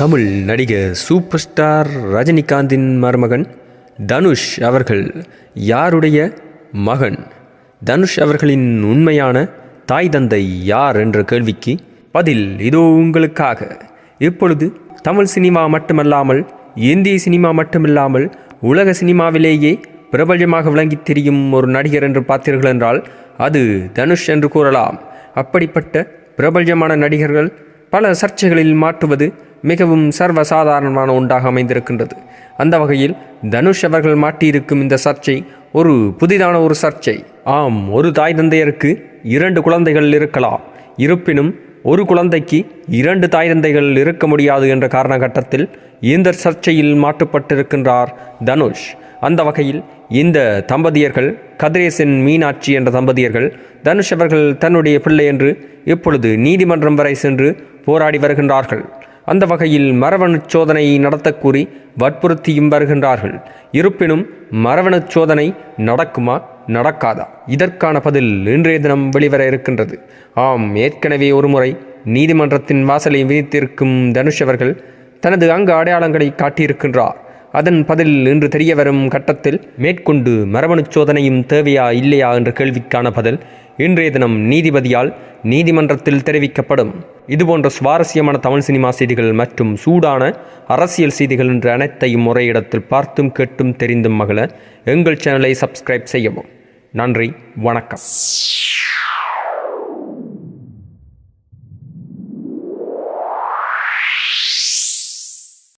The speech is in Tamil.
தமிழ் நடிகர் சூப்பர் ஸ்டார் ரஜினிகாந்தின் மருமகன் தனுஷ் அவர்கள் யாருடைய மகன்? தனுஷ் அவர்களின் உண்மையான தாய் தந்தை யார் என்ற கேள்விக்கு பதில் இதோ உங்களுக்காக. இப்பொழுது தமிழ் சினிமா மட்டுமல்லாமல் இந்திய சினிமா மட்டுமில்லாமல் உலக சினிமாவிலேயே பிரபலமாக விளங்கி தெரியும் ஒரு நடிகர் என்று பார்த்தீர்கள் என்றால் அது தனுஷ் என்று கூறலாம். அப்படிப்பட்ட பிரபலமான நடிகர்கள் பல சர்ச்சைகளில் மாட்டுவது மிகவும் சர்வசாதாரணமான ஒன்றாக அமைந்திருக்கின்றது. அந்த வகையில் தனுஷ் அவர்கள் மாட்டியிருக்கும் இந்த சர்ச்சை ஒரு புதிதான ஒரு சர்ச்சை. ஆம், ஒரு தாய் தந்தையருக்கு 2 குழந்தைகள் இருக்கலாம். இருப்பினும் ஒரு குழந்தைக்கு 2 தாய் தந்தைகள் இருக்க முடியாது என்ற காரணகட்டத்தில் இந்த சர்ச்சையில் மாட்டுப்பட்டிருக்கின்றார் தனுஷ். அந்த வகையில் இந்த தம்பதியர்கள் கதிரேசன் மீனாட்சி என்ற தம்பதியர்கள் தனுஷ் அவர்கள் தன்னுடைய பிள்ளை என்று இப்பொழுது நீதிமன்றம் வரை சென்று போராடி வருகின்றார்கள். அந்த வகையில் மரபணு சோதனை நடத்தக்கூறி வற்புறுத்தியும் வருகின்றார்கள். இருப்பினும் மரபணு சோதனை நடக்குமா நடக்காதா? இதற்கான பதில் இன்றைய தினம் வெளிவர இருக்கின்றது. ஆம், ஏற்கனவே ஒருமுறை நீதிமன்றத்தின் வாசலை விதித்திருக்கும் தனுஷ் அவர்கள் தனது அங்க அடையாளங்களை காட்டியிருக்கின்றார். அதன் பதில் இன்று தெரிய வரும் கட்டத்தில் மேற்கொண்டு மரபணு சோதனையும் தேவையா இல்லையா என்ற கேள்விக்கான பதில் இன்றைய தினம் நீதிபதியால் நீதிமன்றத்தில் தெரிவிக்கப்படும். இதுபோன்ற சுவாரஸ்யமான தமிழ் சினிமா செய்திகள் மற்றும் சூடான அரசியல் செய்திகள் என்ற அனைத்தையும் ஒரே இடத்தில் பார்த்தும் கேட்டும் தெரிந்தும் மகள எங்கள் சேனலை சப்ஸ்கிரைப் செய்யவும். நன்றி, வணக்கம்.